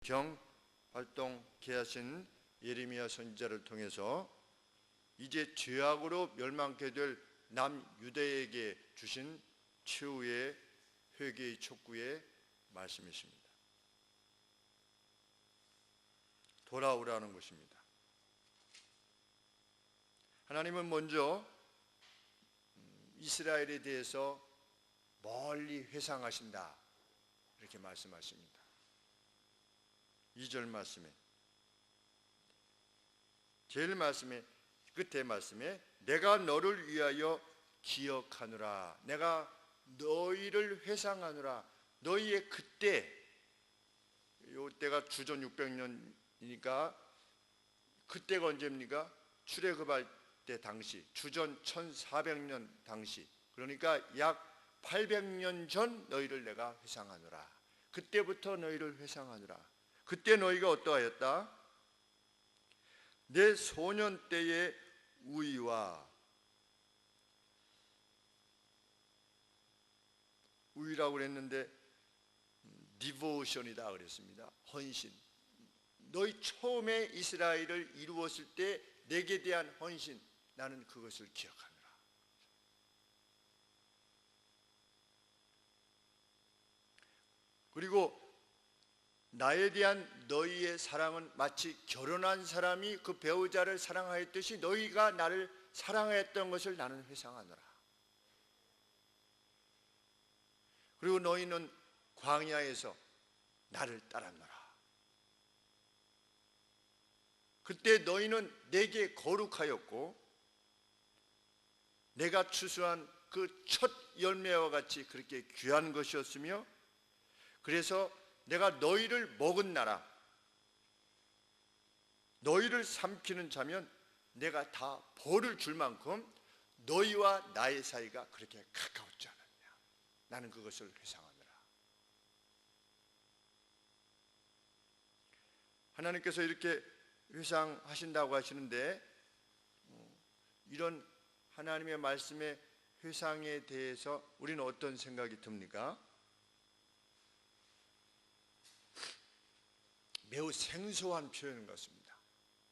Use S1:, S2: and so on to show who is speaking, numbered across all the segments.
S1: 경 활동케 하신 예레미야 선지자를 통해서 이제 죄악으로 멸망케 될 남유대에게 주신 최후의 회개의 촉구의 말씀이십니다. 돌아오라는 것입니다. 하나님은 먼저 이스라엘에 대해서 멀리 회상하신다 이렇게 말씀하십니다. 2절 말씀에 제일 말씀에 끝에 말씀에 내가 너를 위하여 기억하노라, 내가 너희를 회상하노라. 너희의 그때, 이때가 주전 600년이니까 그때가 언제입니까? 출애굽할 때 당시, 주전 1400년 당시, 그러니까 약 800년 전 너희를 내가 회상하노라. 그때부터 너희를 회상하노라. 그때 너희가 어떠하였다? 내 소년 때의 우위와, 우위라고 그랬는데 디보션이다 그랬습니다. 헌신. 너희 처음에 이스라엘을 이루었을 때 내게 대한 헌신, 나는 그것을 기억하노라. 그리고 나에 대한 너희의 사랑은 마치 결혼한 사람이 그 배우자를 사랑하였듯이 너희가 나를 사랑하였던 것을 나는 회상하노라. 그리고 너희는 광야에서 나를 따랐노라. 그때 너희는 내게 거룩하였고 내가 추수한 그 첫 열매와 같이 그렇게 귀한 것이었으며, 그래서 내가 너희를 먹은 나라, 너희를 삼키는 자면 내가 다 벌을 줄 만큼 너희와 나의 사이가 그렇게 가까웠지 않았냐. 나는 그것을 회상하노라. 하나님께서 이렇게 회상하신다고 하시는데, 이런 하나님의 말씀의 회상에 대해서 우리는 어떤 생각이 듭니까? 매우 생소한 표현 같습니다.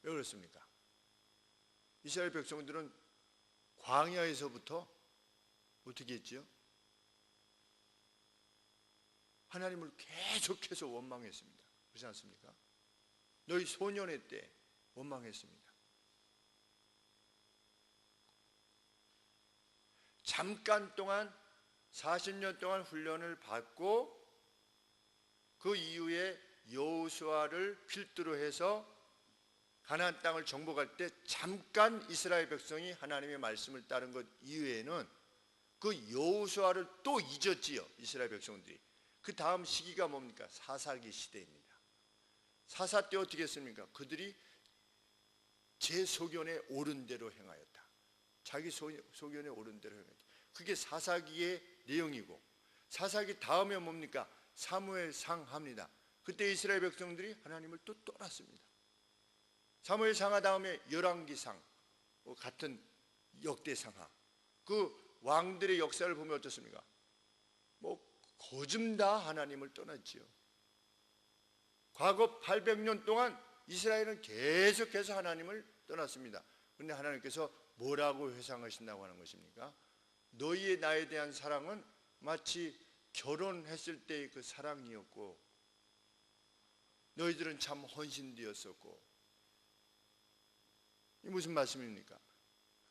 S1: 왜 그렇습니까? 이스라엘 백성들은 광야에서부터 어떻게 했지요? 하나님을 계속해서 원망했습니다. 그렇지 않습니까? 너희 소년의 때 원망했습니다. 잠깐 동안 40년 동안 훈련을 받고 그 이후에 여호수아를 필두로 해서 가나안 땅을 정복할 때 잠깐 이스라엘 백성이 하나님의 말씀을 따른 것 이외에는 그 여호수아를 또 잊었지요. 이스라엘 백성들이. 그 다음 시기가 뭡니까? 사사기 시대입니다. 사사 때 어떻게 했습니까? 그들이 제 소견에 옳은 대로 행하였다. 자기 소견에 옳은 대로 행하였다. 그게 사사기의 내용이고, 사사기 다음에 뭡니까? 사무엘상 합니다. 그때 이스라엘 백성들이 하나님을 또 떠났습니다. 사무엘상하 다음에 열왕기상, 같은 역대상하. 그 왕들의 역사를 보면 어떻습니까? 거즘 다 하나님을 떠났지요. 과거 800년 동안 이스라엘은 계속해서 하나님을 떠났습니다. 그런데 하나님께서 뭐라고 회상하신다고 하는 것입니까? 너희의 나에 대한 사랑은 마치 결혼했을 때의 그 사랑이었고, 너희들은 참 헌신되었었고. 이 무슨 말씀입니까?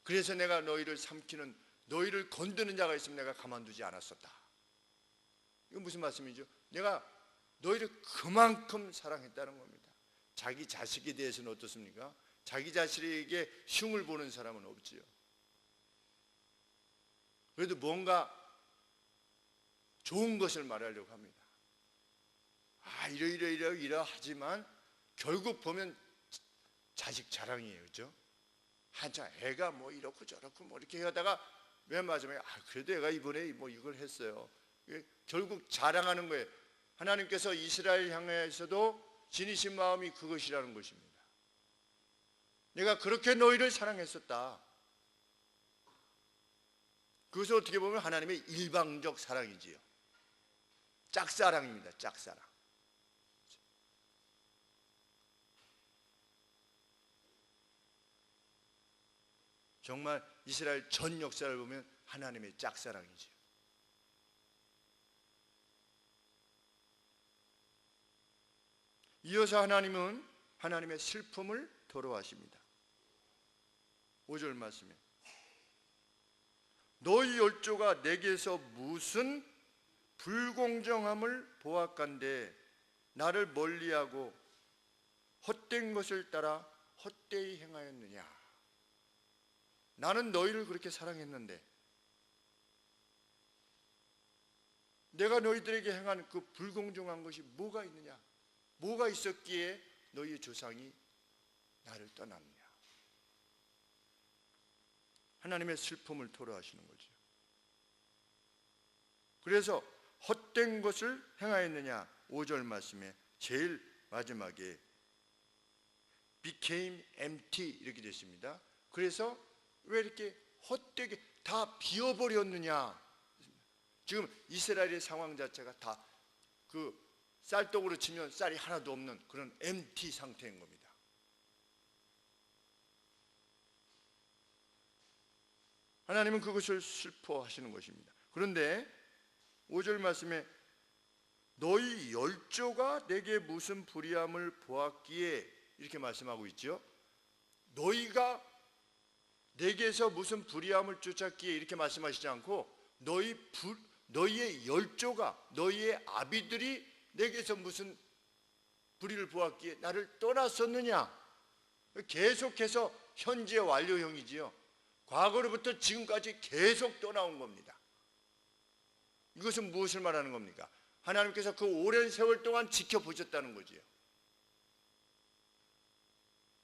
S1: 그래서 내가 너희를 삼키는, 너희를 건드는 자가 있으면 내가 가만두지 않았었다. 이건 무슨 말씀이죠? 내가 너희를 그만큼 사랑했다는 겁니다. 자기 자식에 대해서는 어떻습니까? 자기 자식에게 흉을 보는 사람은 없지요. 그래도 뭔가 좋은 것을 말하려고 합니다. 이러하지만 결국 보면 자식 자랑이에요. 그렇죠? 한자 애가 뭐 이렇고 저렇고 뭐 이렇게 하다가 맨 마지막에 그래도 애가 이번에 뭐 이걸 했어요. 결국 자랑하는 거예요. 하나님께서 이스라엘 향해서도 지니신 마음이 그것이라는 것입니다. 내가 그렇게 너희를 사랑했었다. 그것을 어떻게 보면 하나님의 일방적 사랑이지요. 짝사랑입니다. 짝사랑. 정말 이스라엘 전 역사를 보면 하나님의 짝사랑이죠. 이어서 하나님은 하나님의 슬픔을 토로하십니다. 5절 말씀에 너희 열조가 내게서 무슨 불공정함을 보았간대 나를 멀리하고 헛된 것을 따라 헛되이 행하였느냐. 나는 너희를 그렇게 사랑했는데 내가 너희들에게 행한 그 불공정한 것이 뭐가 있느냐? 뭐가 있었기에 너희의 조상이 나를 떠났느냐? 하나님의 슬픔을 토로하시는 거죠. 그래서 헛된 것을 행하였느냐? 5절 말씀에 제일 마지막에 became empty 이렇게 됐습니다. 그래서 왜 이렇게 헛되게 다 비어버렸느냐? 지금 이스라엘의 상황 자체가 다 그 쌀떡으로 치면 쌀이 하나도 없는 그런 empty 상태인 겁니다. 하나님은 그것을 슬퍼하시는 것입니다. 그런데 5절 말씀에 너희 열조가 내게 무슨 불의함을 보았기에 이렇게 말씀하고 있죠. 너희가 내게서 무슨 불의함을 쫓았기에 이렇게 말씀하시지 않고 너희의 열조가 너희의 아비들이 내게서 무슨 불의를 보았기에 나를 떠났었느냐. 계속해서 현재 완료형이지요. 과거로부터 지금까지 계속 떠나온 겁니다. 이것은 무엇을 말하는 겁니까? 하나님께서 그 오랜 세월 동안 지켜보셨다는 거지요.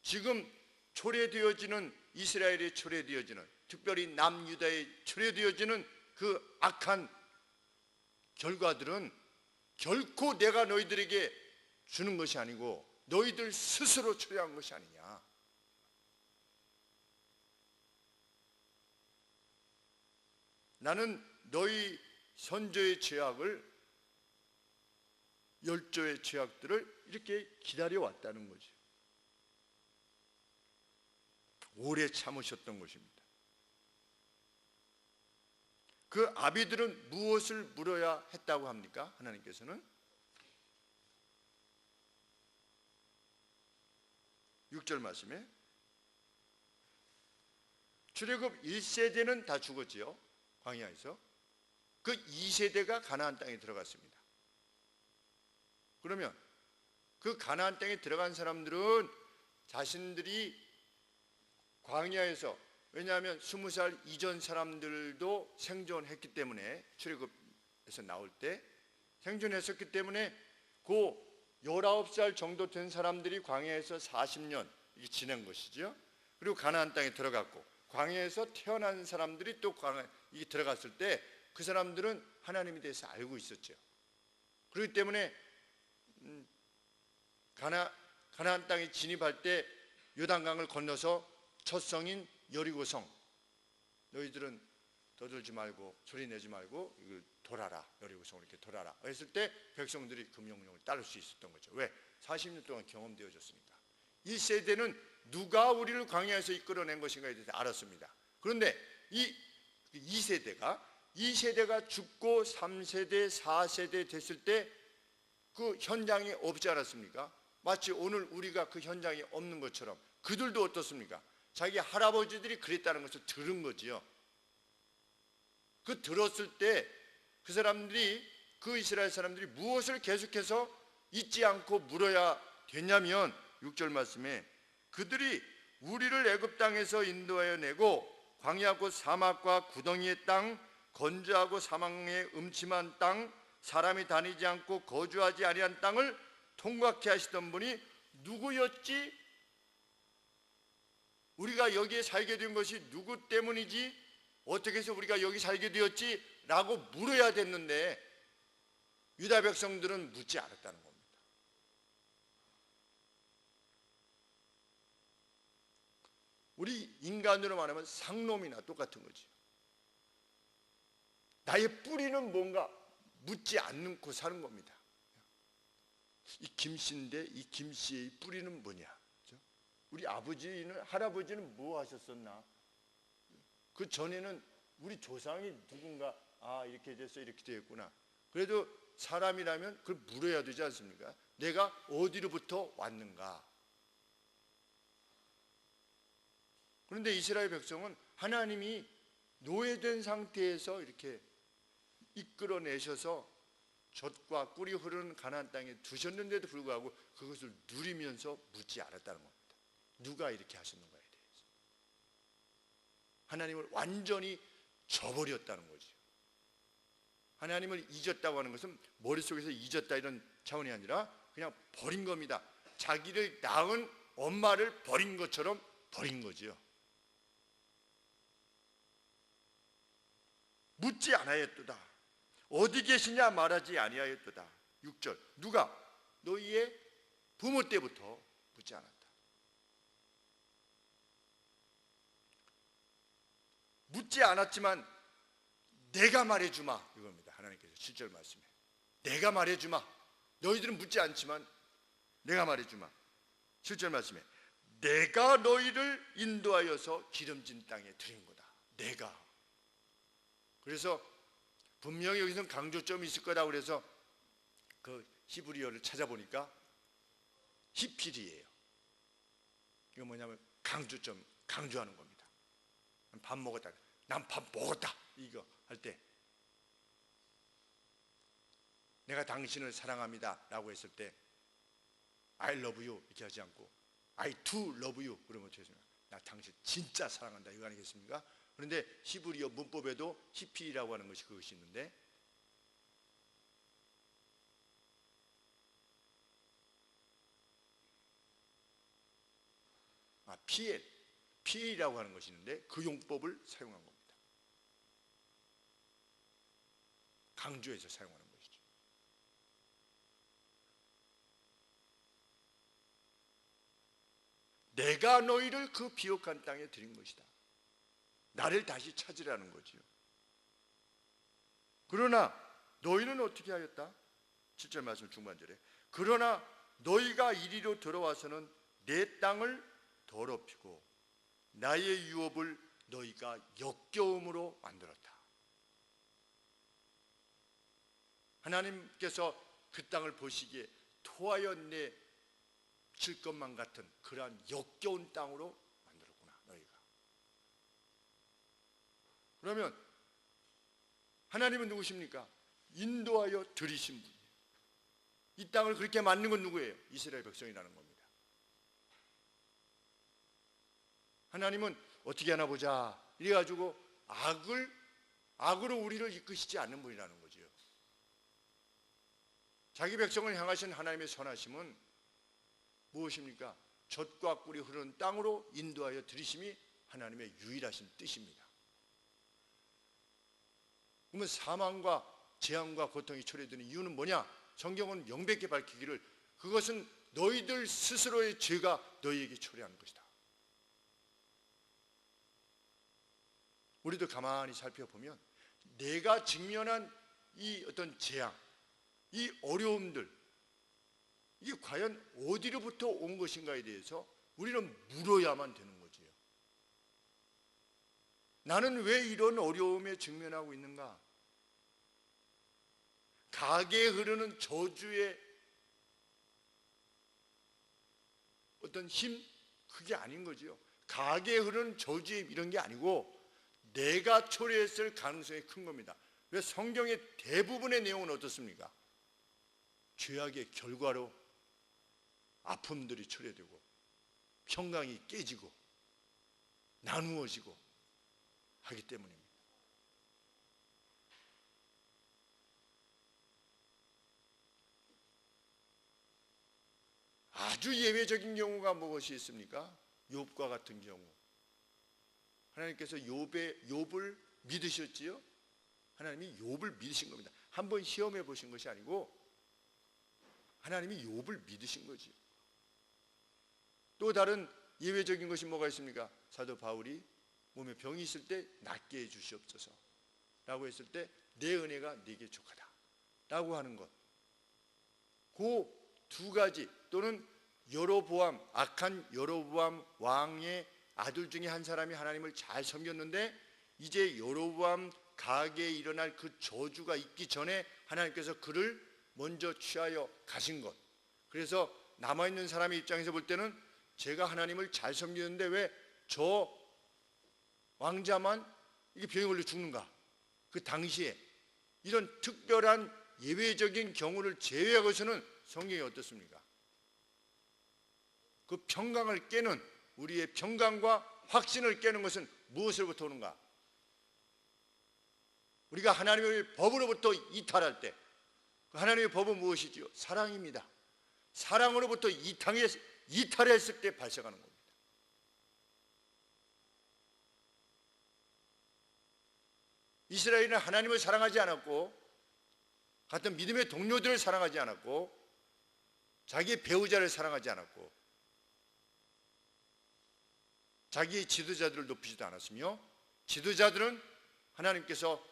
S1: 지금 초래되어지는 이스라엘에 초래되어지는 특별히 남유다에 초래되어지는 그 악한 결과들은 결코 내가 너희들에게 주는 것이 아니고 너희들 스스로 초래한 것이 아니냐. 나는 너희 선조의 죄악을 열조의 죄악들을 이렇게 기다려왔다는 거죠. 오래 참으셨던 것입니다. 그 아비들은 무엇을 물어야 했다고 합니까? 하나님께서는 6절 말씀에 출애굽 1세대는 다 죽었지요. 광야에서. 그 2세대가 가나안 땅에 들어갔습니다. 그러면 그 가나안 땅에 들어간 사람들은 자신들이 광야에서, 왜냐하면 20살 이전 사람들도 생존했기 때문에, 출애굽에서 나올 때 생존했었기 때문에 그 19살 정도 된 사람들이 광야에서 40년 지낸 것이죠. 그리고 가나안 땅에 들어갔고, 광야에서 태어난 사람들이 또 광야에 들어갔을 때 그 사람들은 하나님에 대해서 알고 있었죠. 그렇기 때문에 가나안 땅에 진입할 때 요단강을 건너서 첫 성인 여리고성, 너희들은 떠들지 말고 소리 내지 말고 이걸 돌아라, 여리고성을 이렇게 돌아라 했을 때 백성들이 그 명령을 따를 수 있었던 거죠. 왜? 40년 동안 경험되어졌으니까. 1세대는 누가 우리를 광야에서 이끌어낸 것인가에 대해서 알았습니다. 그런데 이 2세대가 죽고 3세대, 4세대 됐을 때 그 현장이 없지 않았습니까? 마치 오늘 우리가 그 현장이 없는 것처럼 그들도 어떻습니까? 자기 할아버지들이 그랬다는 것을 들은 거지요. 그 들었을 때 그 사람들이, 그 이스라엘 사람들이 무엇을 계속해서 잊지 않고 물어야 되냐면 6절 말씀에 그들이 우리를 애굽 땅에서 인도하여 내고 광야고 사막과 구덩이의 땅, 건조하고 사망의 음침한 땅, 사람이 다니지 않고 거주하지 아니한 땅을 통과케 하시던 분이 누구였지? 우리가 여기에 살게 된 것이 누구 때문이지? 어떻게 해서 우리가 여기 살게 되었지? 라고 물어야 됐는데 유다 백성들은 묻지 않았다는 겁니다. 우리 인간으로 말하면 상놈이나 똑같은 거지. 나의 뿌리는 뭔가 묻지 않고 사는 겁니다. 이 김씨인데 이 김씨의 뿌리는 뭐냐? 그렇죠? 우리 아버지는, 할아버지는 뭐 하셨었나? 그 전에는 우리 조상이 누군가 이렇게 됐어 이렇게 되었구나. 그래도 사람이라면 그걸 물어야 되지 않습니까? 내가 어디로부터 왔는가? 그런데 이스라엘 백성은 하나님이 노예된 상태에서 이렇게 이끌어내셔서 젖과 꿀이 흐르는 가나안 땅에 두셨는데도 불구하고 그것을 누리면서 묻지 않았다는 겁니다. 누가 이렇게 하셨는가에 대해서 하나님을 완전히 저버렸다는 거죠. 하나님을 잊었다고 하는 것은 머릿속에서 잊었다 이런 차원이 아니라 그냥 버린 겁니다. 자기를 낳은 엄마를 버린 것처럼 버린 거지요. 묻지 않았도다. 어디 계시냐 말하지 아니하였도다. 6절 누가 너희의 부모 때부터 묻지 않았다. 묻지 않았지만 내가 말해주마 이겁니다. 하나님께서 7절 말씀에 내가 말해주마. 너희들은 묻지 않지만 내가 말해주마. 7절 말씀에 내가 너희를 인도하여서 기름진 땅에 들인 거다. 내가. 그래서 분명히 여기서 강조점이 있을 거다. 그래서 그 히브리어를 찾아보니까 히필이에요. 이거 뭐냐면 강조점, 강조하는 겁니다. 밥 먹었다. 난 밥 먹었다. 이거 할 때 내가 당신을 사랑합니다 라고 했을 때 I love you 이렇게 하지 않고 I do love you 그러면 어떻게 해요? 나 당신 진짜 사랑한다 이거 아니겠습니까? 그런데 히브리어 문법에도 히필이라고 하는 것이 그것이 있는데 PL이라고 하는 것이 있는데 그 용법을 사용한 겁니다. 강조해서 사용하는 것이죠. 내가 너희를 그 비옥한 땅에 들인 것이다. 나를 다시 찾으라는 거지요. 그러나 너희는 어떻게 하였다? 7절 말씀 중반절에 그러나 너희가 이리로 들어와서는 내 땅을 더럽히고 나의 유업을 너희가 역겨움으로 만들었다. 하나님께서 그 땅을 보시기에 토하여 내칠 것만 같은 그러한 역겨운 땅으로 만들었구나 너희가. 그러면 하나님은 누구십니까? 인도하여 들이신 분이에요. 이 땅을 그렇게 만든 건 누구예요? 이스라엘 백성이라는 겁니다. 하나님은 어떻게 하나 보자 이래가지고 악으로 우리를 이끄시지 않는 분이라는 거죠. 자기 백성을 향하신 하나님의 선하심은 무엇입니까? 젖과 꿀이 흐르는 땅으로 인도하여 들이심이 하나님의 유일하신 뜻입니다. 그러면 사망과 재앙과 고통이 초래되는 이유는 뭐냐? 성경은 명백히 밝히기를 그것은 너희들 스스로의 죄가 너희에게 초래하는 것이다. 우리도 가만히 살펴보면 내가 직면한 이 어떤 재앙, 이 어려움들 이게 과연 어디로부터 온 것인가에 대해서 우리는 물어야만 되는 거지요. 나는 왜 이런 어려움에 직면하고 있는가? 가게에 흐르는 저주의 어떤 힘? 그게 아닌 거지요. 가게에 흐르는 저주의 이런 게 아니고 내가 초래했을 가능성이 큰 겁니다. 왜 성경의 대부분의 내용은 어떻습니까? 죄악의 결과로 아픔들이 초래되고 평강이 깨지고 나누어지고 하기 때문입니다. 아주 예외적인 경우가 무엇이 있습니까? 욥과 같은 경우. 하나님께서 욥을 믿으셨지요? 하나님이 욥을 믿으신 겁니다. 한번 시험해 보신 것이 아니고 하나님이 욥을 믿으신 거지요. 또 다른 예외적인 것이 뭐가 있습니까? 사도 바울이 몸에 병이 있을 때 낫게 해 주시옵소서 라고 했을 때 내 은혜가 네게 족하다 라고 하는 것. 그 두 가지 또는 여로보암, 악한 여로보암 왕의 아들 중에 한 사람이 하나님을 잘 섬겼는데 이제 여로보암 가게에 일어날 그 저주가 있기 전에 하나님께서 그를 먼저 취하여 가신 것. 그래서 남아있는 사람의 입장에서 볼 때는 제가 하나님을 잘 섬기는데 왜 저 왕자만 이게 병에 걸려 죽는가? 그 당시에 이런 특별한 예외적인 경우를 제외하고서는 성경이 어떻습니까? 그 평강을 깨는, 우리의 평강과 확신을 깨는 것은 무엇으로부터 오는가? 우리가 하나님의 법으로부터 이탈할 때, 하나님의 법은 무엇이지요? 사랑입니다. 사랑으로부터 이탈했을 때 발생하는 겁니다. 이스라엘은 하나님을 사랑하지 않았고, 같은 믿음의 동료들을 사랑하지 않았고, 자기의 배우자를 사랑하지 않았고, 자기의 지도자들을 높이지도 않았으며, 지도자들은 하나님께서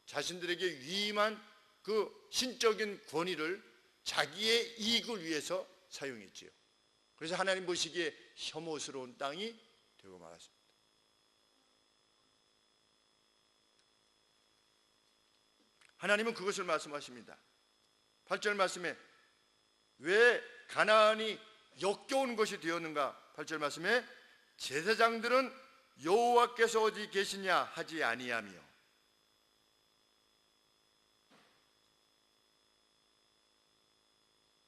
S1: 자신들에게 위임한 그 신적인 권위를 자기의 이익을 위해서 사용했지요. 그래서 하나님 보시기에 혐오스러운 땅이 되고 말았습니다. 하나님은 그것을 말씀하십니다. 8절 말씀에 왜 가나안이 역겨운 것이 되었는가? 8절 말씀에 제사장들은 여호와께서 어디 계시냐 하지 아니하며,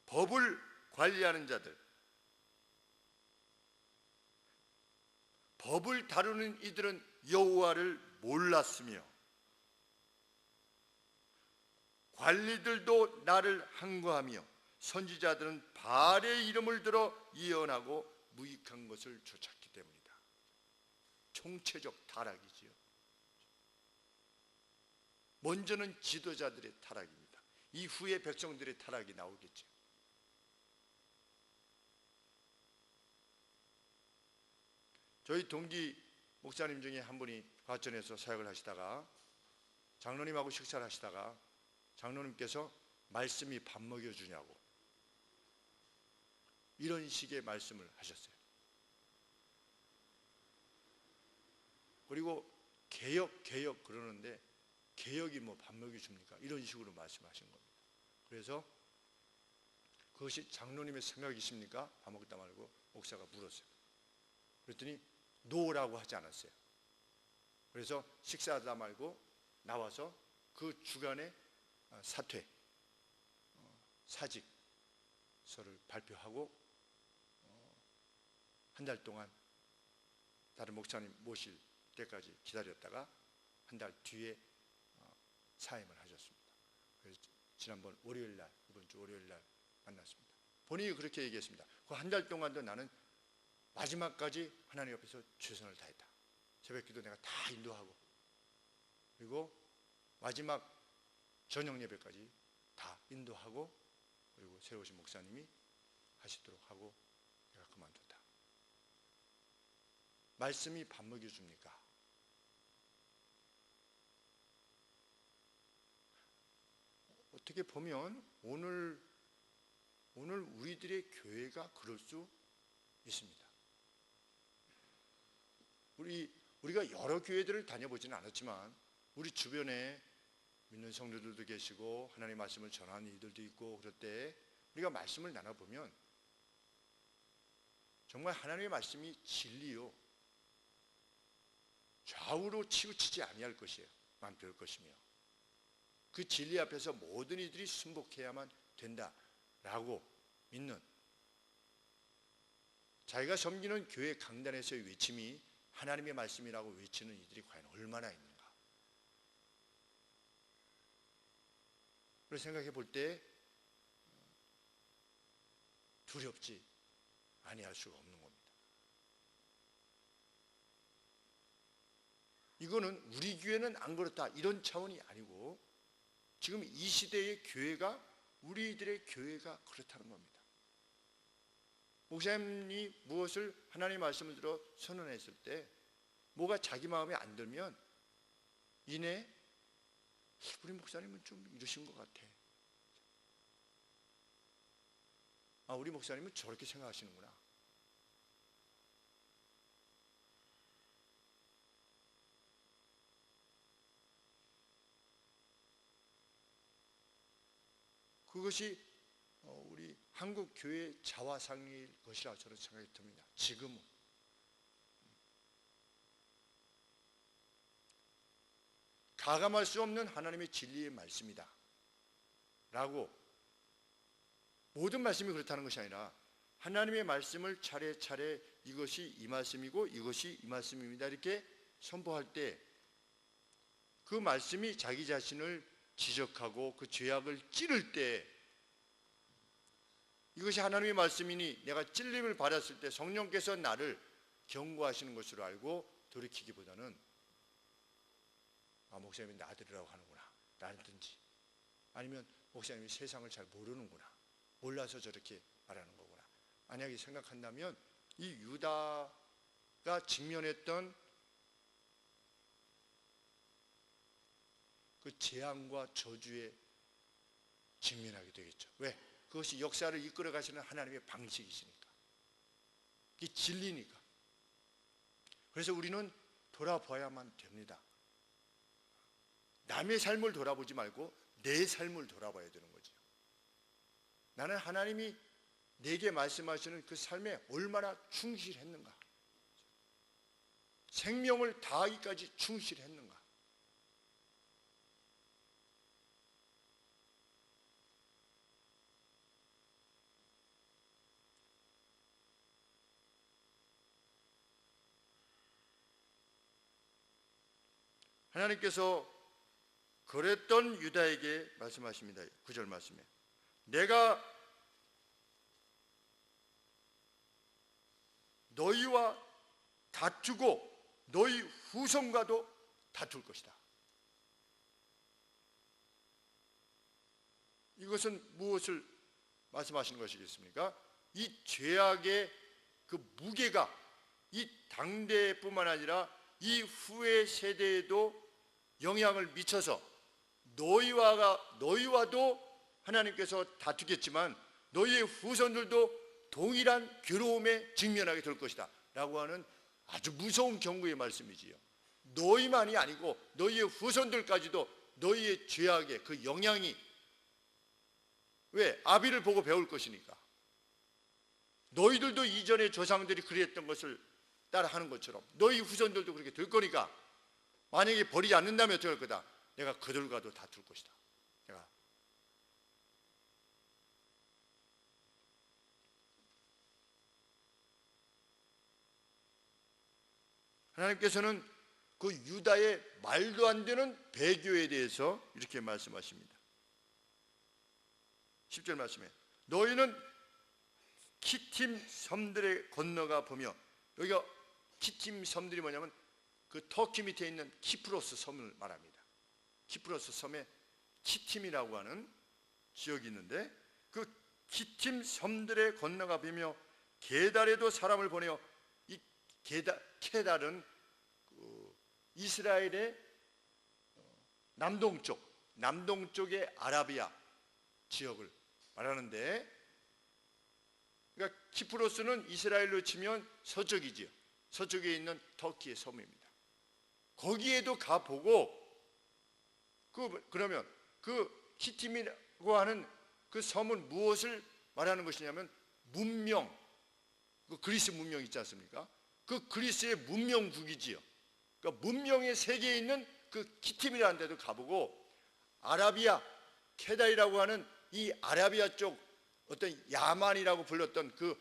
S1: 법을 관리하는 자들, 법을 다루는 이들은 여호와를 몰랐으며, 관리들도 나를 항거하며, 선지자들은 바알의 이름을 들어 예언하고 무익한 것을 쫓았기 때문이다. 총체적 타락이지요. 먼저는 지도자들의 타락입니다. 이후에 백성들의 타락이 나오겠죠. 저희 동기 목사님 중에 한 분이 과천에서 사역을 하시다가 장로님하고 식사를 하시다가 장로님께서 말씀이 밥 먹여주냐고 이런 식의 말씀을 하셨어요. 그리고 개혁 그러는데 개혁이 뭐 밥 먹여줍니까? 이런 식으로 말씀하신 겁니다. 그래서 그것이 장로님의 생각이십니까? 밥 먹다 말고 목사가 물었어요. 그랬더니 노라고 하지 않았어요. 그래서 식사하다 말고 나와서 그 주간에 사퇴, 사직서를 발표하고 한 달 동안 다른 목사님 모실 때까지 기다렸다가 한 달 뒤에 사임을 하셨습니다. 그래서 지난번 월요일날, 이번 주 월요일날 만났습니다. 본인이 그렇게 얘기했습니다. 그 한 달 동안도 나는 마지막까지 하나님 앞에서 최선을 다했다. 새벽기도 내가 다 인도하고, 그리고 마지막 저녁 예배까지 다 인도하고, 그리고 세우신 목사님이 하시도록 하고 내가 그만뒀다. 말씀이 밥 먹여줍니까? 어떻게 보면 오늘 우리들의 교회가 그럴 수 있습니다. 우리가 여러 교회들을 다녀보지는 않았지만 우리 주변에 믿는 성도들도 계시고 하나님의 말씀을 전하는 이들도 있고, 그럴 때 우리가 말씀을 나눠보면 정말 하나님의 말씀이 진리요 좌우로 치우치지 아니할 것이에요. 만 별 것이며, 그 진리 앞에서 모든 이들이 순복해야만 된다라고 믿는, 자기가 섬기는 교회 강단에서의 외침이 하나님의 말씀이라고 외치는 이들이 과연 얼마나 있는가. 그래서 생각해 볼 때 두렵지 아니할 수가 없는 겁니다. 이거는 우리 교회는 안 그렇다 이런 차원이 아니고, 지금 이 시대의 교회가, 우리들의 교회가 그렇다는 겁니다. 목사님이 무엇을 하나님의 말씀을 들어 선언했을 때 뭐가 자기 마음에 안 들면 이내 우리 목사님은 좀 이러신 것 같아. 아, 우리 목사님은 저렇게 생각하시는구나. 그것이 우리 한국 교회의 자화상일 것이라 저는 생각이 듭니다. 지금은 가감할 수 없는 하나님의 진리의 말씀이다 라고, 모든 말씀이 그렇다는 것이 아니라 하나님의 말씀을 차례차례 이것이 이 말씀이고 이것이 이 말씀입니다 이렇게 선포할 때 그 말씀이 자기 자신을 지적하고 그 죄악을 찌를 때, 이것이 하나님의 말씀이니 내가 찔림을 받았을 때 성령께서 나를 경고하시는 것으로 알고 돌이키기보다는 목사님이 나들으라고 하는구나, 나든지, 아니면 목사님이 세상을 잘 모르는구나, 몰라서 저렇게 말하는 거구나, 만약에 생각한다면 이 유다가 직면했던 그 재앙과 저주에 직면하게 되겠죠. 왜? 그것이 역사를 이끌어 가시는 하나님의 방식이시니까, 그게 진리니까. 그래서 우리는 돌아봐야만 됩니다. 남의 삶을 돌아보지 말고 내 삶을 돌아봐야 되는 거죠. 나는 하나님이 내게 말씀하시는 그 삶에 얼마나 충실했는가, 생명을 다하기까지 충실했는가. 하나님께서 그랬던 유다에게 말씀하십니다. 9절 말씀에 내가 너희와 다투고 너희 후손과도 다툴 것이다. 이것은 무엇을 말씀하시는 것이겠습니까? 이 죄악의 그 무게가 이 당대뿐만 아니라 이 후의 세대에도 영향을 미쳐서 너희와도 하나님께서 다투겠지만 너희의 후손들도 동일한 괴로움에 직면하게 될 것이다 라고 하는 아주 무서운 경고의 말씀이지요. 너희만이 아니고 너희의 후손들까지도 너희의 죄악의 그 영향이, 왜? 아비를 보고 배울 것이니까. 너희들도 이전의 조상들이 그랬던 것을 따라하는 것처럼 너희 후손들도 그렇게 될 거니까, 만약에 버리지 않는다면 어떻게 할 거다? 내가 그들과도 다툴 것이다. 내가 하나님께서는 그 유다의 말도 안 되는 배교에 대해서 이렇게 말씀하십니다. 10절 말씀에 너희는 키팀 섬들에 건너가 보며, 여기가 키팀 섬들이 뭐냐면 그 터키 밑에 있는 키프로스 섬을 말합니다. 키프로스 섬에 키팀이라고 하는 지역이 있는데 그 키팀 섬들에 건너가 보며 게달에도 사람을 보내어, 이 게달은 그 이스라엘의 남동쪽의 아라비아 지역을 말하는데, 그러니까 키프로스는 이스라엘로 치면 서쪽이지요. 서쪽에 있는 터키의 섬입니다. 거기에도 가보고, 그러면 그 키팀이라고 하는 그 섬은 무엇을 말하는 것이냐면 문명, 그 그리스 문명 있지 않습니까? 그 그리스의 문명국이지요. 그러니까 문명의 세계에 있는 그 키팀이라는 데도 가보고, 아라비아 케달이라고 하는 이 아라비아 쪽 어떤 야만이라고 불렀던 그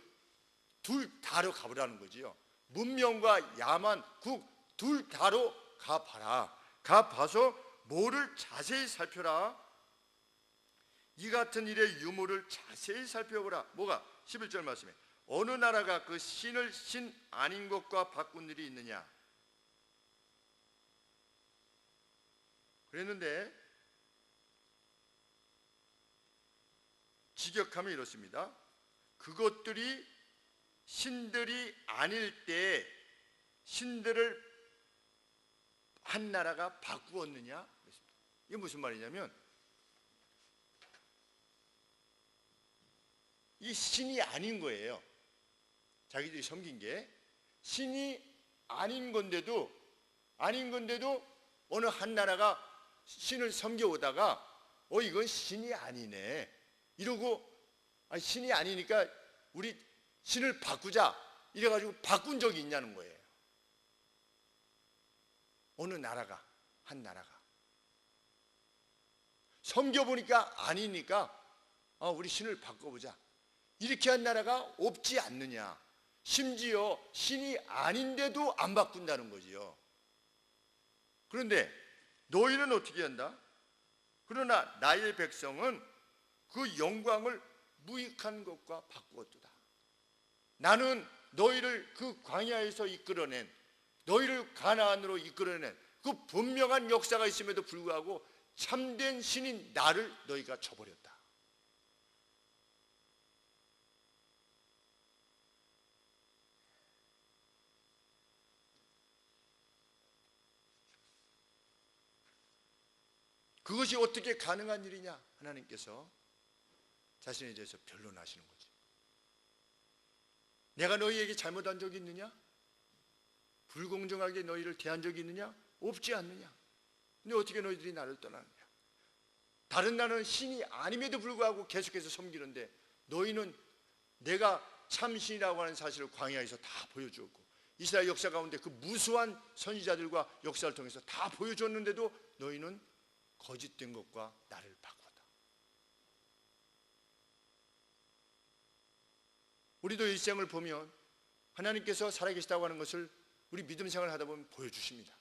S1: 둘 다로 가보라는 거지요. 문명과 야만 국 둘 다로 가봐라. 가봐서 뭐를 자세히 살펴라. 이 같은 일의 유무를 자세히 살펴보라. 뭐가? 11절 말씀에 어느 나라가 그 신을 신 아닌 것과 바꾼 일이 있느냐. 그랬는데 직역하면 이렇습니다. 그것들이 신들이 아닐 때 신들을 한 나라가 바꾸었느냐. 이게 무슨 말이냐면 이 신이 아닌 거예요. 자기들이 섬긴 게 신이 아닌 건데도 어느 한 나라가 신을 섬겨오다가 이건 신이 아니네, 이러고 신이 아니니까 우리 신을 바꾸자 이래가지고 바꾼 적이 있냐는 거예요. 어느 나라가, 한 나라가 섬겨보니까 아니니까 우리 신을 바꿔보자 이렇게 한 나라가 없지 않느냐. 심지어 신이 아닌데도 안 바꾼다는 거지요. 그런데 너희는 어떻게 한다? 그러나 나의 백성은 그 영광을 무익한 것과 바꾸었도다. 나는 너희를 그 광야에서 이끌어낸, 너희를 가나안으로 이끌어낸 그 분명한 역사가 있음에도 불구하고 참된 신인 나를 너희가 저버렸다. 그것이 어떻게 가능한 일이냐? 하나님께서 자신에 대해서 변론하시는 거지. 내가 너희에게 잘못한 적이 있느냐? 불공정하게 너희를 대한 적이 있느냐? 없지 않느냐? 근데 어떻게 너희들이 나를 떠나느냐? 다른 나라는 신이 아님에도 불구하고 계속해서 섬기는데 너희는 내가 참신이라고 하는 사실을 광야에서 다 보여주었고 이스라엘 역사 가운데 그 무수한 선지자들과 역사를 통해서 다 보여줬는데도 너희는 거짓된 것과 나를 바꾸었다. 우리도 일생을 보면 하나님께서 살아계시다고 하는 것을 우리 믿음 생활을 하다 보면 보여주십니다.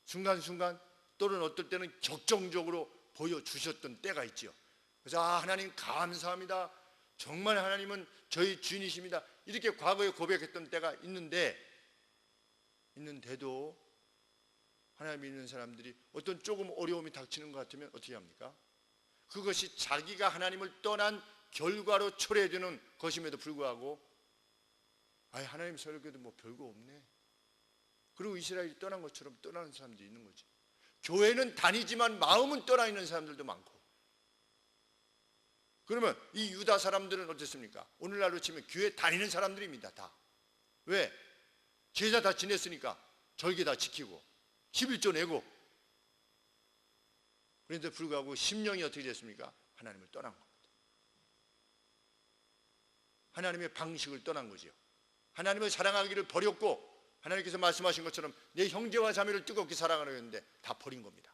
S1: 순간순간 또는 어떨 때는 격정적으로 보여주셨던 때가 있죠. 그래서 하나님 감사합니다. 정말 하나님은 저희 주인이십니다. 이렇게 과거에 고백했던 때가 있는데도 하나님 믿는 사람들이 어떤 조금 어려움이 닥치는 것 같으면 어떻게 합니까? 그것이 자기가 하나님을 떠난 결과로 초래되는 것임에도 불구하고 하나님 설교도 뭐 별거 없네. 그리고 이스라엘이 떠난 것처럼 떠나는 사람들이 있는 거지. 교회는 다니지만 마음은 떠나 있는 사람들도 많고. 그러면 이 유다 사람들은 어떻습니까? 오늘날로 치면 교회 다니는 사람들입니다. 다. 왜? 제사 다 지냈으니까 절기 다 지키고 11조 내고. 그런데 불구하고 심령이 어떻게 됐습니까? 하나님을 떠난 겁니다. 하나님의 방식을 떠난 거죠. 하나님을 사랑하기를 버렸고 하나님께서 말씀하신 것처럼 내 형제와 자매를 뜨겁게 사랑하려 했는데 다 버린 겁니다.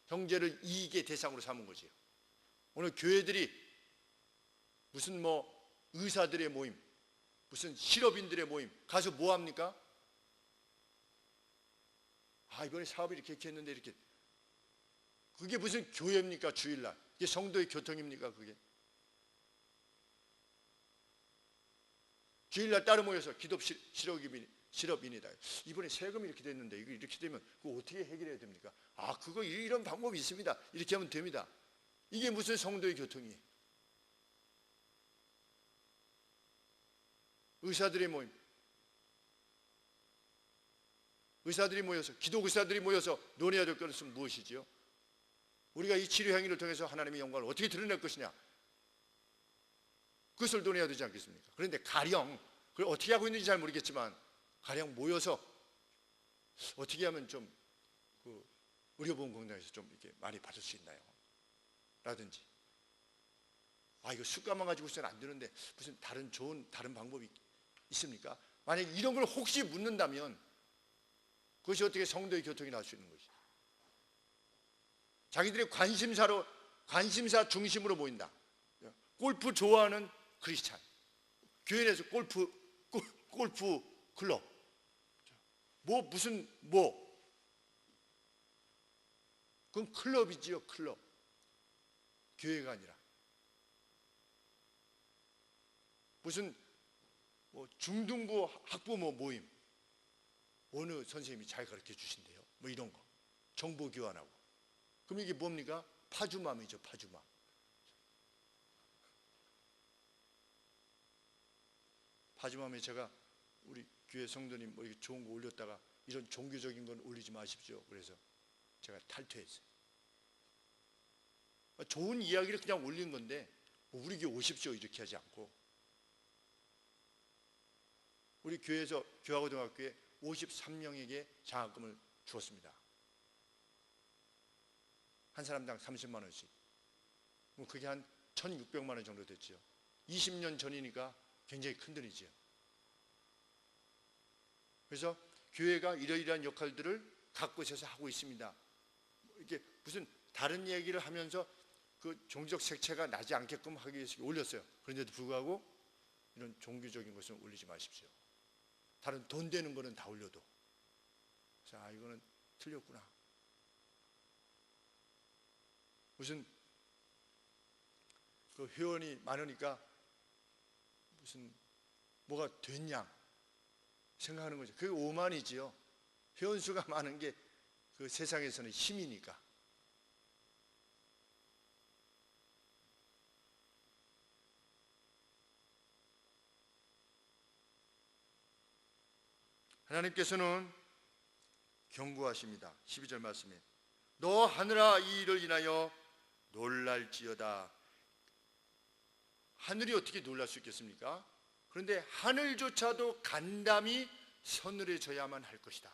S1: 형제를 이익의 대상으로 삼은 거지요. 오늘 교회들이 무슨 의사들의 모임, 무슨 실업인들의 모임 가서 뭐 합니까? 이번에 사업을 이렇게 했는데 이렇게. 그게 무슨 교회입니까? 주일날 이게 성도의 교통입니까? 그게 주일날 따로 모여서 기도 실업인이다. 이번에 세금이 이렇게 됐는데 이거 이렇게 되면 그거 어떻게 해결해야 됩니까? 그거 이런 방법이 있습니다. 이렇게 하면 됩니다. 이게 무슨 성도의 교통이에요? 의사들의 모임, 의사들이 모여서 기독 의사들이 모여서 논해야 될 것은 무엇이지요? 우리가 이 치료 행위를 통해서 하나님의 영광을 어떻게 드러낼 것이냐? 그것을 논해야 되지 않겠습니까? 그런데 가령 그걸 어떻게 하고 있는지 잘 모르겠지만 가령 모여서 어떻게 하면 좀 의료보험공단에서 좀 이렇게 많이 받을 수 있나요? 라든지 이거 숫가만 가지고서는 안 되는데 무슨 좋은 다른 방법이 있습니까? 만약 이런 걸 혹시 묻는다면 그것이 어떻게 성도의 교통이 나올 수 있는 것이죠? 자기들의 관심사 중심으로 모인다. 골프 좋아하는 크리스찬, 교회 내에서 골프 클럽, 그건 클럽이지요. 클럽, 교회가 아니라. 무슨 중등부 학부모 모임, 어느 선생님이 잘 가르쳐 주신대요. 이런 거 정보 교환하고. 그럼 이게 뭡니까? 파주맘이죠. 파주맘. 파주맘에 제가 우리 교회 성도님 이렇게 좋은 거 올렸다가 이런 종교적인 건 올리지 마십시오. 그래서 제가 탈퇴했어요. 좋은 이야기를 그냥 올린 건데 우리 교회 오십시오 이렇게 하지 않고 우리 교회에서 교화고등학교에 53명에게 장학금을 주었습니다. 한 사람당 30만 원씩. 그게 한 1,600만 원 정도 됐죠. 20년 전이니까 굉장히 큰 돈이죠. 그래서 교회가 이러이러한 역할들을 각 곳에서 하고 있습니다. 이게 무슨 다른 얘기를 하면서 그 종교적 색채가 나지 않게끔 하기 위해서 올렸어요. 그런데도 불구하고 이런 종교적인 것은 올리지 마십시오. 다른 돈 되는 거는 다 올려도. 자, 이거는 틀렸구나. 무슨 그 회원이 많으니까 무슨 뭐가 됐냐 생각하는 거죠. 그게 오만이지요. 회원 수가 많은 게 그 세상에서는 힘이니까. 하나님께서는 경고하십니다. 12절 말씀에 너 하늘아 이 일을 인하여 놀랄지어다. 하늘이 어떻게 놀랄 수 있겠습니까? 그런데 하늘조차도 간담이 서늘해져야만 할 것이다.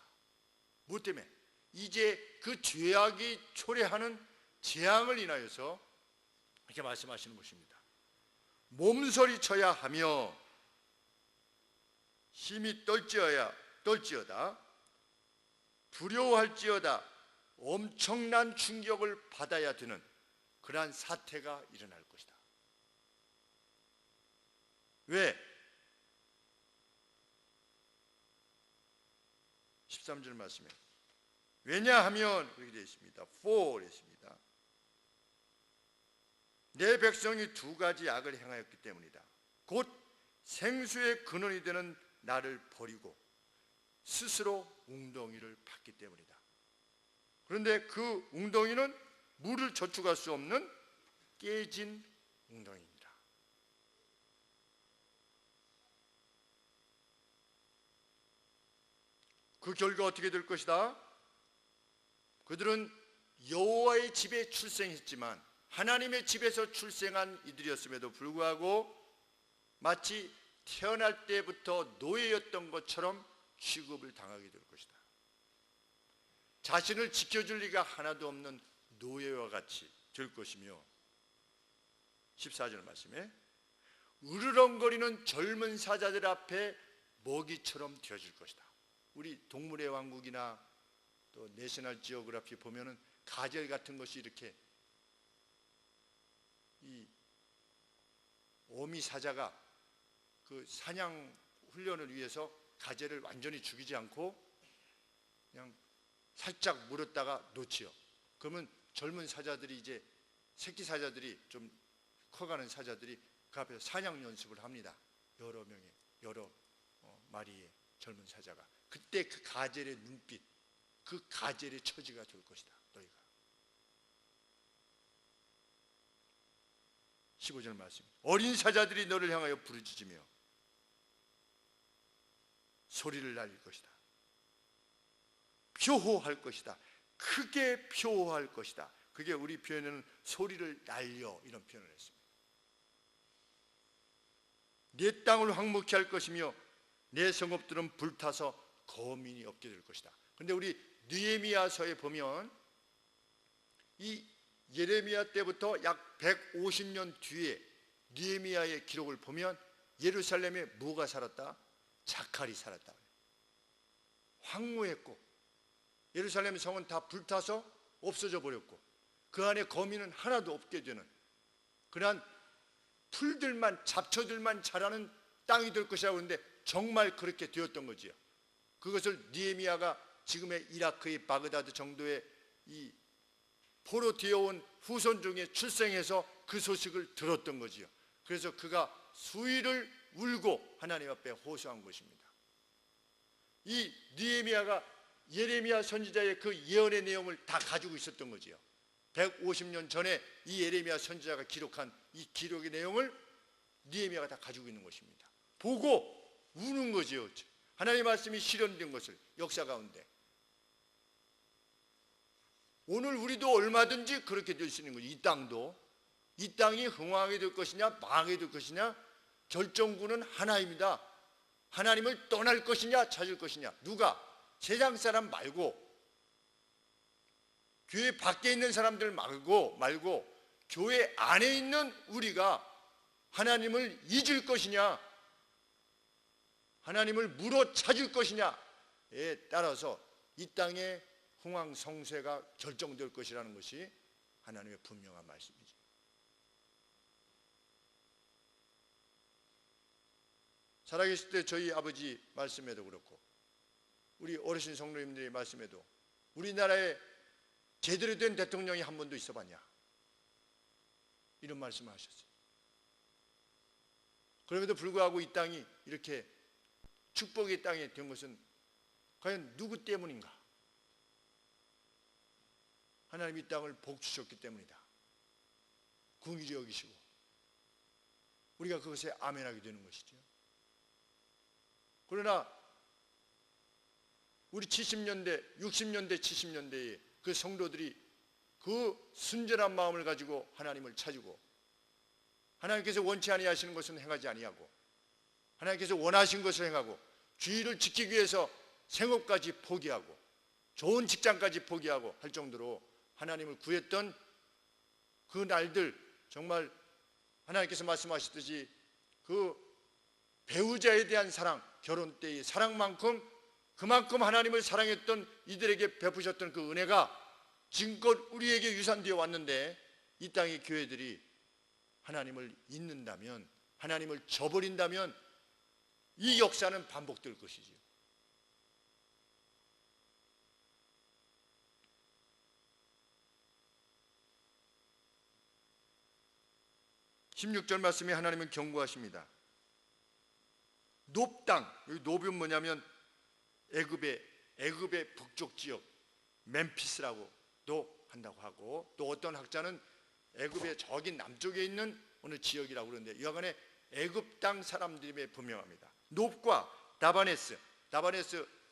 S1: 무엇 때문에? 이제 그 죄악이 초래하는 재앙을 인하여서 이렇게 말씀하시는 것입니다. 몸서리쳐야 하며 힘이 떨지어다 두려워할지어다 엄청난 충격을 받아야 되는 그러한 사태가 일어날 것이다. 왜? 13절 말씀에 왜냐하면 그렇게 되어 있습니다. for 했습니다. 내 백성이 두 가지 악을 행하였기 때문이다. 곧 생수의 근원이 되는 나를 버리고 스스로 웅덩이를 팠기 때문이다. 그런데 그 웅덩이는 물을 저축할 수 없는 깨진 웅덩이입니다. 그 결과 어떻게 될 것이다? 그들은 여호와의 집에 출생했지만 하나님의 집에서 출생한 이들이었음에도 불구하고 마치 태어날 때부터 노예였던 것처럼 취급을 당하게 될 것이다. 자신을 지켜줄 리가 하나도 없는 노예와 같이 될 것이며 14절 말씀에 으르렁거리는 젊은 사자들 앞에 먹이처럼 되어질 것이다. 우리 동물의 왕국이나 또 내셔널 지오그래피 보면은 가젤 같은 것이 이렇게 이 어미 사자가 그 사냥 훈련을 위해서 가젤을 완전히 죽이지 않고 그냥 살짝 물었다가 놓지요. 그러면 젊은 사자들이 이제 새끼 사자들이 좀 커가는 사자들이 그 앞에서 사냥 연습을 합니다. 여러 명의 여러 마리의 젊은 사자가 그때 그 가젤의 눈빛, 그 가젤의 처지가 될 것이다. 너희가 15절 말씀 어린 사자들이 너를 향하여 부르짖으며 소리를 날릴 것이다. 표호할 것이다. 크게 표호할 것이다. 그게 우리 표현에는 소리를 날려 이런 표현을 했습니다. 내 땅을 황무케 할 것이며 내 성읍들은 불타서 거민이 없게 될 것이다. 그런데 우리 느헤미야서에 보면 이 예레미야 때부터 약 150년 뒤에 느헤미야의 기록을 보면 예루살렘에 뭐가 살았다? 자칼이 살았다. 황무했고 예루살렘 성은 다 불타서 없어져 버렸고 그 안에 거민은 하나도 없게 되는 그러한 풀들만 잡초들만 자라는 땅이 될 것이라고 하는데 정말 그렇게 되었던 거지요. 그것을 느헤미야가 지금의 이라크의 바그다드 정도의 이 포로 되어온 후손 중에 출생해서 그 소식을 들었던 거지요. 그래서 그가 수위를 울고 하나님 앞에 호소한 것입니다. 이 느헤미야가 예레미야 선지자의 그 예언의 내용을 다 가지고 있었던 거지요. 150년 전에 이 예레미야 선지자가 기록한 이 기록의 내용을 느헤미야가 다 가지고 있는 것입니다. 보고 우는 거지요. 하나님의 말씀이 실현된 것을 역사 가운데 오늘 우리도 얼마든지 그렇게 될 수 있는 거죠. 이 땅도 이 땅이 흥왕하게 될 것이냐 망하게 될 것이냐 결정구는 하나입니다. 하나님을 떠날 것이냐 찾을 것이냐 누가? 세상 사람 말고 교회 밖에 있는 사람들 말고 교회 안에 있는 우리가 하나님을 잊을 것이냐, 하나님을 물어 찾을 것이냐에 따라서 이 땅의 흥왕성쇠가 결정될 것이라는 것이 하나님의 분명한 말씀이죠. 살아계실 때 저희 아버지 말씀에도 그렇고 우리 어르신 성도님들의 말씀에도 우리나라에 제대로 된 대통령이 한 번도 있어봤냐, 이런 말씀을 하셨어요. 그럼에도 불구하고 이 땅이 이렇게 축복의 땅이 된 것은 과연 누구 때문인가? 하나님이 이 땅을 복 주셨기 때문이다. 긍휼히 여기시고 우리가 그것에 아멘하게 되는 것이죠. 그러나 우리 70년대, 60년대, 70년대에 그 성도들이 그 순전한 마음을 가지고 하나님을 찾고 하나님께서 원치 아니하시는 것은 행하지 아니하고 하나님께서 원하신 것을 행하고 주의를 지키기 위해서 생업까지 포기하고 좋은 직장까지 포기하고 할 정도로 하나님을 구했던 그 날들, 정말 하나님께서 말씀하시듯이 그 배우자에 대한 사랑, 결혼 때의 사랑만큼 그만큼 하나님을 사랑했던 이들에게 베푸셨던 그 은혜가 지금껏 우리에게 유산되어 왔는데, 이 땅의 교회들이 하나님을 잊는다면, 하나님을 저버린다면 이 역사는 반복될 것이지요. (16절) 말씀에 하나님은 경고하십니다. 놋 땅, 여기 놋은 뭐냐면 애굽의 북쪽 지역 멤피스라고도 한다고 하고, 또 어떤 학자는 애굽의 저기 남쪽에 있는 어느 지역이라고 그러는데, 여하간에 애굽 땅 사람들이 분명합니다. 놋과 다바네스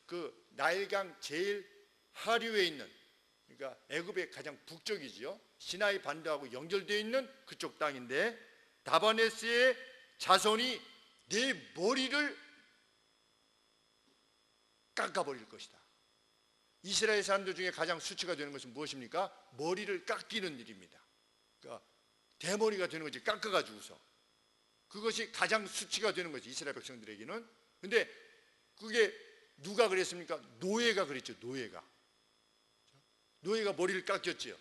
S1: 그 나일강 제일 하류에 있는, 그러니까 애굽의 가장 북쪽이지요. 시나이 반도하고 연결되어 있는 그쪽 땅인데, 다바네스의 자손이 내 머리를 깎아버릴 것이다. 이스라엘 사람들 중에 가장 수치가 되는 것은 무엇입니까? 머리를 깎이는 일입니다. 그러니까 대머리가 되는 거지, 깎아가지고서. 그것이 가장 수치가 되는 거지, 이스라엘 백성들에게는. 근데 그게 누가 그랬습니까? 노예가 그랬죠. 노예가 머리를 깎였지요.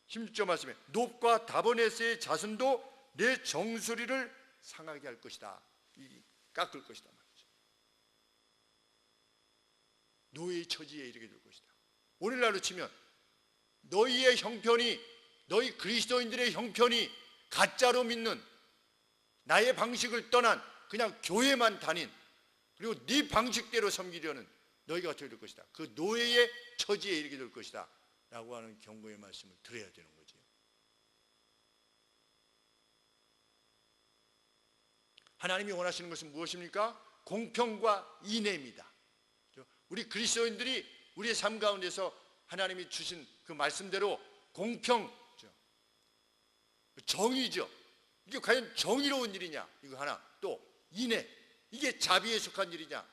S1: 16절 말씀에 놋과 다보네스의 자손도 내 정수리를 상하게 할 것이다. 깎을 것이다 말이죠. 노예의 처지에 이르게 될 것이다. 오늘날로 치면 너희의 형편이, 너희 그리스도인들의 형편이 가짜로 믿는, 나의 방식을 떠난 그냥 교회만 다닌, 그리고 네 방식대로 섬기려는 너희가 어떻게 될 것이다. 그 노예의 처지에 이르게 될 것이다 라고 하는 경고의 말씀을 들어야 되는 거죠. 하나님이 원하시는 것은 무엇입니까? 공평과 인애입니다. 우리 그리스도인들이 우리의 삶 가운데서 하나님이 주신 그 말씀대로 공평, 정의죠. 이게 과연 정의로운 일이냐, 이거 하나. 또 인애, 이게 자비에 속한 일이냐.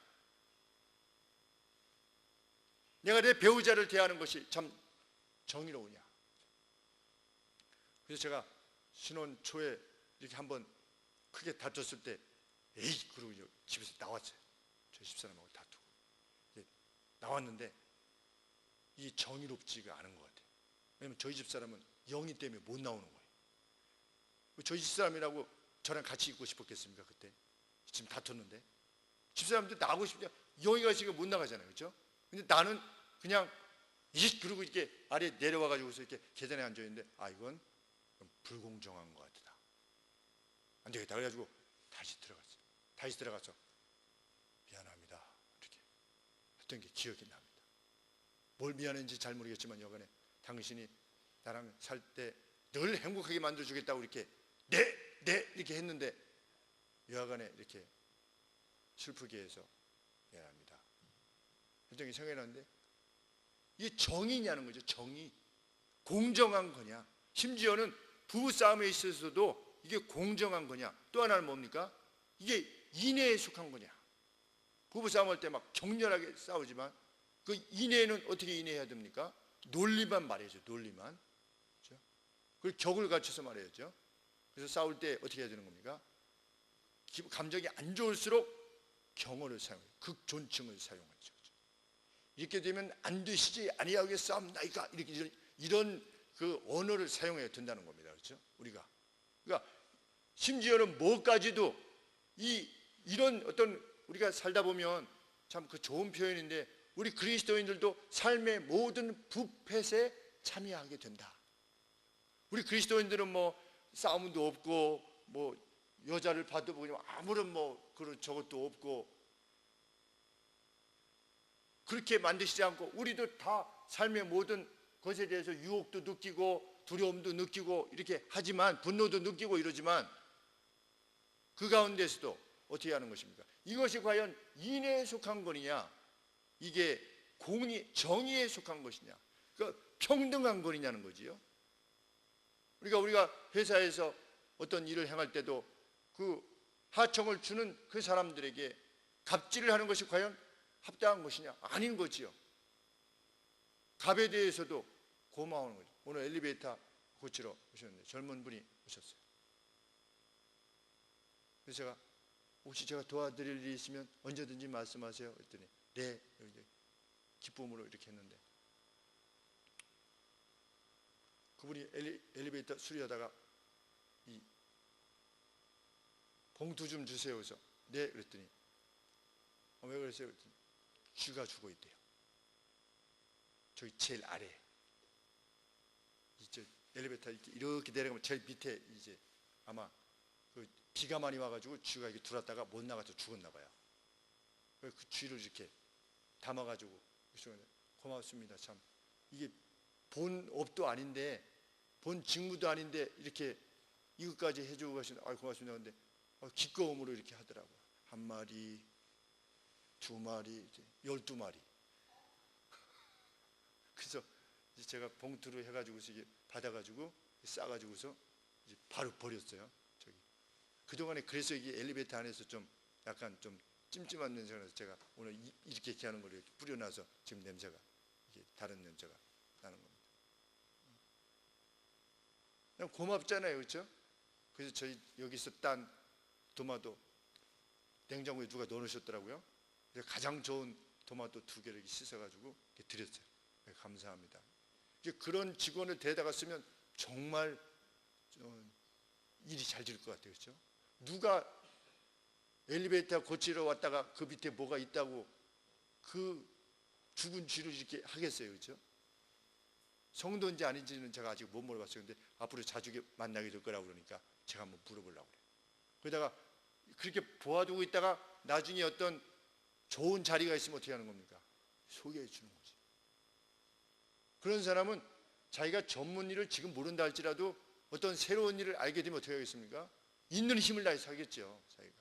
S1: 내가 내 배우자를 대하는 것이 참 정의로우냐. 그래서 제가 신혼 초에 이렇게 한번 크게 다퉜을 때, 에이, 그러고 집에서 나왔어요. 저희 집사람하고 다투고 나왔는데 이게 정의롭지가 않은 것 같아요. 왜냐면 저희 집사람은 영이 때문에 못 나오는 거예요. 저희 집사람이라고 저랑 같이 있고 싶었겠습니까? 그때 지금 다퉜는데 집사람도 나가고 싶냐, 영이가 지금 못 나가잖아요, 그렇죠? 근데 나는 그냥 그러고 이렇게 아래 내려와 가지고서 이렇게 계단에 앉아 있는데, 아, 이건 불공정한 것 같다. 안 되겠다. 그래가지고 다시 들어가서 미안합니다 이렇게 했던 게 기억이 납니다. 뭘 미안한지 잘 모르겠지만 여간에 당신이 나랑 살 때 늘 행복하게 만들어주겠다고 이렇게 네 이렇게 했는데 여하간에 이렇게 슬프게 해서 미안합니다 했던 게 생각이 나는데, 이게 정의냐는 거죠. 정의, 공정한 거냐. 심지어는 부부싸움에 있어서도 이게 공정한 거냐. 또 하나는 뭡니까? 이게 인애에 속한 거냐. 부부싸움할 때 막 격렬하게 싸우지만 그 인애는 어떻게 인애해야 됩니까? 논리만 말해야죠. 논리만. 그렇죠? 그리고 격을 갖춰서 말해야죠. 그래서 싸울 때 어떻게 해야 되는 겁니까? 감정이 안 좋을수록 경어를 사용해요. 극존칭을 사용하죠. 이렇게 되면 안 되시지 아니하겠사옵나이까, 이렇게 이런 그 언어를 사용해야 된다는 겁니다. 그렇죠? 우리가. 그러니까 심지어는 뭐까지도 이런 어떤 우리가 살다 보면 참 그 좋은 표현인데, 우리 그리스도인들도 삶의 모든 부패에 참여하게 된다. 우리 그리스도인들은 뭐 싸움도 없고 뭐 여자를 봐도 보면 아무런 뭐 그런 저것도 없고 그렇게 만드시지 않고, 우리도 다 삶의 모든 것에 대해서 유혹도 느끼고 두려움도 느끼고 이렇게 하지만, 분노도 느끼고 이러지만, 그 가운데서도 어떻게 하는 것입니까? 이것이 과연 인애에 속한 거냐, 이게 정의에 속한 것이냐, 그러니까 평등한 거냐는 거지요. 그러니까 우리가 회사에서 어떤 일을 행할 때도 그 하청을 주는 그 사람들에게 갑질을 하는 것이 과연 합당한 것이냐? 아닌 거지요. 갑에 대해서도 고마워하는 거죠. 오늘 엘리베이터 고치러 오셨는데 젊은 분이 오셨어요. 그래서 제가 혹시 제가 도와드릴 일이 있으면 언제든지 말씀하세요. 그랬더니 네, 기쁨으로 이렇게 했는데, 그분이 엘리베이터 수리하다가 이 봉투 좀 주세요. 그래서 네, 그랬더니 왜 그러세요? 그랬더니 쥐가 죽어 있대요. 저기 제일 아래, 이제 엘리베이터 이렇게 내려가면 제일 밑에 이제 아마 그 비가 많이 와가지고 쥐가 이렇게 들어왔다가 못 나가서 죽었나 봐요. 그 쥐를 이렇게 담아가지고, 고맙습니다. 참 이게 본 업도 아닌데, 본 직무도 아닌데 이렇게 이것까지 해주고 가시는데, 고맙습니다. 근데 기꺼움으로 이렇게 하더라고요. 한 마리, 두 마리, 12마리. 그래서 이제 제가 봉투로 해가지고 이게 받아가지고 싸가지고서 이제 바로 버렸어요. 저기 그동안에 그래서 이게 엘리베이터 안에서 좀 약간 좀 찜찜한 냄새가 나서 제가 오늘 이렇게 하는 걸 이렇게 뿌려놔서 지금 냄새가 이게 다른 냄새가 나는 겁니다. 그냥 고맙잖아요, 그렇죠? 그래서 저희 여기서 딴 토마토 냉장고에 누가 넣어놓으셨더라고요. 그래서 가장 좋은 토마토 2개를 이렇게 씻어가지고 이렇게 드렸어요. 네, 감사합니다. 이제 그런 직원을 데려다가 쓰면 정말 일이 잘 될 것 같아요, 그렇죠? 누가 엘리베이터 고치러 왔다가 그 밑에 뭐가 있다고 그 죽은 쥐를 이렇게 하겠어요, 그렇죠? 성도인지 아닌지는 제가 아직 못 물어봤어요. 근데 앞으로 자주 만나게 될 거라고 그러니까 제가 한번 물어보려고 그래요. 그러다가 그렇게 보아두고 있다가 나중에 어떤 좋은 자리가 있으면 어떻게 하는 겁니까? 소개해 주는 거지. 그런 사람은 자기가 전문 일을 지금 모른다 할지라도 어떤 새로운 일을 알게 되면 어떻게 하겠습니까? 있는 힘을 다해서 하겠죠, 자기가.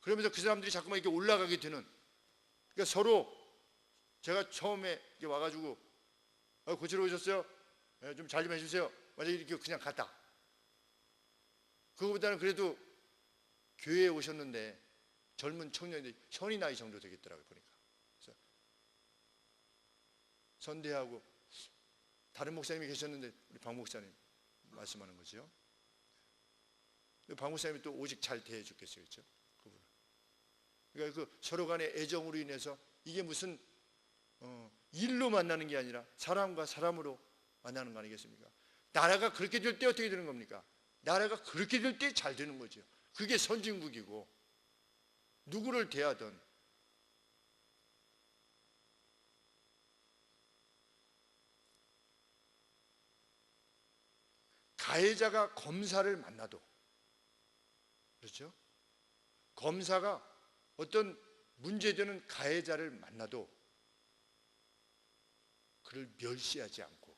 S1: 그러면서 그 사람들이 자꾸만 이렇게 올라가게 되는, 그러니까 서로, 제가 처음에 이렇게 와가지고 고치러 오셨어요? 좀 잘 좀 해주세요. 만약에 이렇게 그냥 갔다. 그거보다는 그래도 교회에 오셨는데 젊은 청년이 현이 나이 정도 되겠더라고요, 보니까. 그래서 선대하고 다른 목사님이 계셨는데 우리 박 목사님 말씀하는 거죠. 박 목사님이 또 오직 잘 대해 줬겠어요, 그렇죠? 그분. 그러니까 그 서로 간의 애정으로 인해서 이게 무슨 일로 만나는 게 아니라 사람과 사람으로 만나는 거 아니겠습니까? 나라가 그렇게 될 때 어떻게 되는 겁니까? 나라가 그렇게 될 때 잘 되는 거죠. 그게 선진국이고, 누구를 대하든 가해자가 검사를 만나도, 그렇죠? 검사가 어떤 문제되는 가해자를 만나도 그를 멸시하지 않고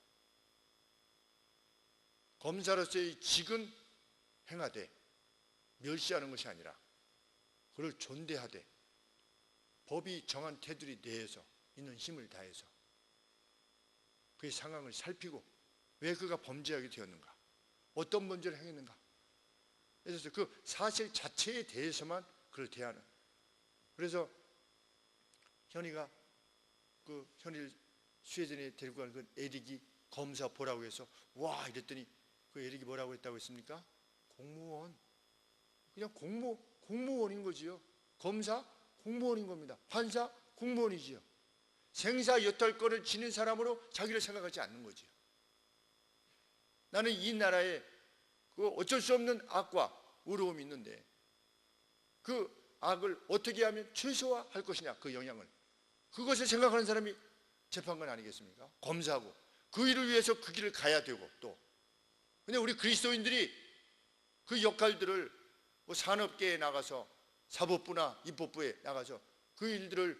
S1: 검사로서의 직은 행하되 멸시하는 것이 아니라 그를 존대하되 법이 정한 테두리 내에서 있는 힘을 다해서 그의 상황을 살피고 왜 그가 범죄하게 되었는가, 어떤 문제를 행했는가, 그래서 그 사실 자체에 대해서만 그를 대하는. 그래서 현이가 현이를 스웨덴에 데리고 가는 그 에릭이 검사 보라고 해서 와 이랬더니 그 에릭이 뭐라고 했다고 했습니까? 공무원. 그냥 공무원인 거지요. 검사 공무원인 겁니다. 판사 공무원이지요. 생사 여탈권을 지닌 사람으로 자기를 생각하지 않는 거지요. 나는 이 나라에 그 어쩔 수 없는 악과 어려움이 있는데 그 악을 어떻게 하면 최소화할 것이냐, 그 영향을, 그것을 생각하는 사람이 재판관 아니겠습니까? 검사고 그 일을 위해서 그 길을 가야 되고. 또 근데 우리 그리스도인들이 그 역할들을 뭐 산업계에 나가서 사법부나 입법부에 나가서 그 일들을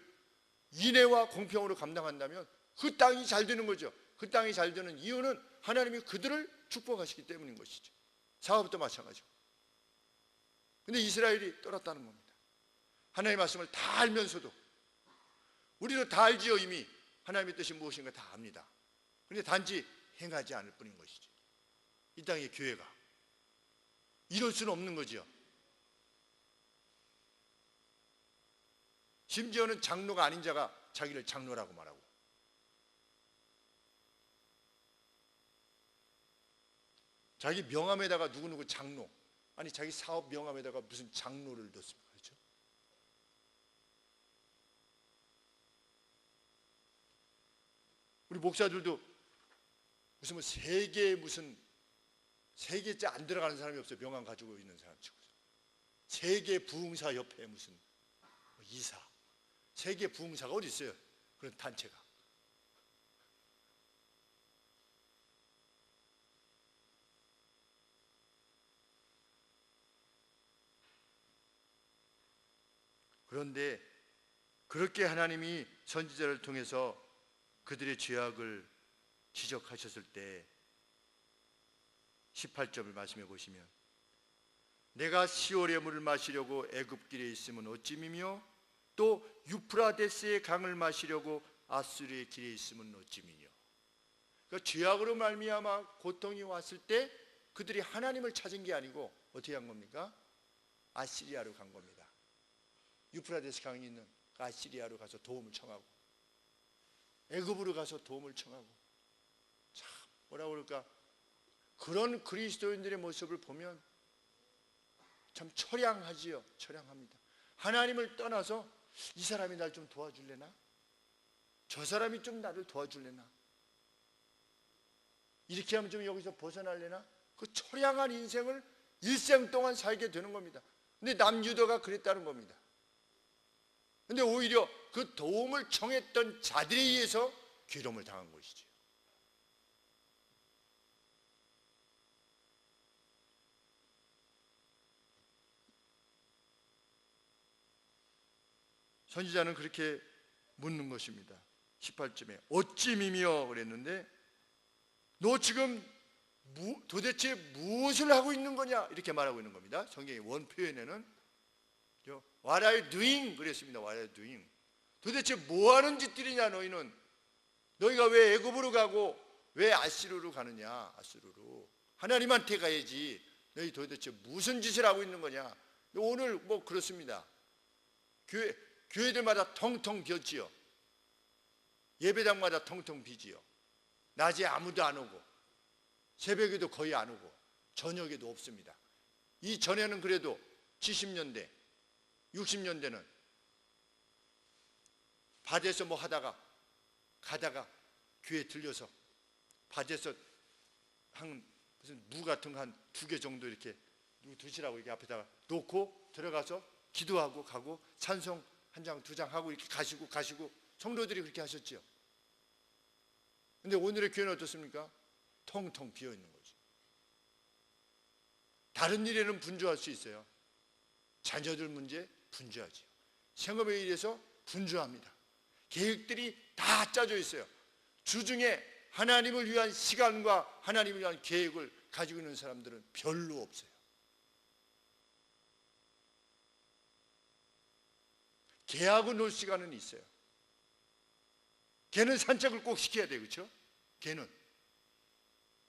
S1: 인애와 공평으로 감당한다면 그 땅이 잘 되는 거죠. 그 땅이 잘 되는 이유는 하나님이 그들을 축복하시기 때문인 것이죠. 사업도 마찬가지고. 근데 이스라엘이 떠났다는 겁니다. 하나님의 말씀을 다 알면서도, 우리도 다 알지요. 이미 하나님의 뜻이 무엇인가 다 압니다. 그런데 단지 행하지 않을 뿐인 것이죠. 이 땅의 교회가 이럴 수는 없는 거죠. 심지어는 장로가 아닌 자가 자기를 장로라고 말하고, 자기 명함에다가 누구누구 장로, 아니 자기 사업 명함에다가 무슨 장로를 넣습니까? 그렇죠? 우리 목사들도 무슨 뭐 세계째 안 들어가는 사람이 없어요. 명함 가지고 있는 사람 치고. 세계 부흥사 협회 무슨 이사, 세계 부흥사가 어디 있어요? 그런 단체가. 그런데 그렇게 하나님이 선지자를 통해서 그들의 죄악을 지적하셨을 때 18절을 말씀해 보시면, 내가 시올의 물을 마시려고 애굽길에 있으면 어찌미며 또 유프라데스의 강을 마시려고 아수르의 길에 있으면 어찌미뇨. 그러니까 죄악으로 말미암아 고통이 왔을 때 그들이 하나님을 찾은 게 아니고 어떻게 한 겁니까? 아시리아로 간 겁니다. 유프라데스 강이 있는 아시리아로 가서 도움을 청하고, 애굽으로 가서 도움을 청하고. 참 뭐라고 그럴까, 그런 그리스도인들의 모습을 보면 참 처량하지요. 처량합니다. 하나님을 떠나서 이 사람이 날 좀 도와줄래나? 저 사람이 좀 나를 도와줄래나? 이렇게 하면 좀 여기서 벗어날래나? 그 처량한 인생을 일생 동안 살게 되는 겁니다. 근데 남유다가 그랬다는 겁니다. 근데 오히려 그 도움을 청했던 자들에 의해서 괴로움을 당한 것이죠. 선지자는 그렇게 묻는 것입니다. 18절에 어찌 미며 그랬는데, 너 지금 도대체 무엇을 하고 있는 거냐, 이렇게 말하고 있는 겁니다. 성경의 원 표현에는 What are you doing? 그랬습니다. What are you doing? 도대체 뭐 하는 짓들이냐 너희는. 너희가 왜 애굽으로 가고 왜 아시르로 가느냐. 아시르로 하나님한테 가야지. 너희 도대체 무슨 짓을 하고 있는 거냐. 오늘 뭐 그렇습니다. 교회들마다 텅텅 비었지요. 예배당마다 텅텅 비지요. 낮에 아무도 안 오고 새벽에도 거의 안 오고 저녁에도 없습니다. 이 전에는 그래도 70년대 60년대는 밭에서 뭐 하다가 가다가 교회 들려서 밭에서 한 무슨 무 같은 거 한 2개 정도 이렇게 드시라고 이렇게 앞에다가 놓고 들어가서 기도하고 가고 찬송 한 장, 2장 하고 이렇게 가시고 성도들이 그렇게 하셨지요. 근데 오늘의 교회는 어떻습니까? 텅텅 비어 있는 거죠. 다른 일에는 분주할 수 있어요. 자녀들 문제 분주하지요. 생업에 의해서 분주합니다. 계획들이 다 짜져 있어요. 주중에 하나님을 위한 시간과 하나님을 위한 계획을 가지고 있는 사람들은 별로 없어요. 개하고 놀 시간은 있어요. 개는 산책을 꼭 시켜야 돼요. 그렇죠? 개는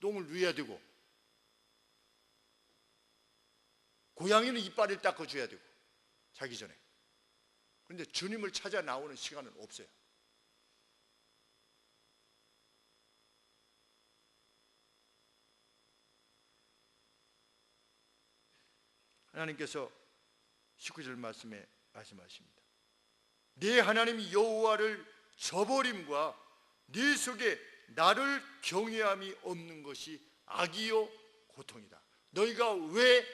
S1: 똥을 누워야 되고, 고양이는 이빨을 닦아줘야 되고 자기 전에. 그런데 주님을 찾아 나오는 시간은 없어요. 하나님께서 19절 말씀에 말씀하십니다. 네 하나님 여호와를 저버림과 네 속에 나를 경외함이 없는 것이 악이요 고통이다. 너희가 왜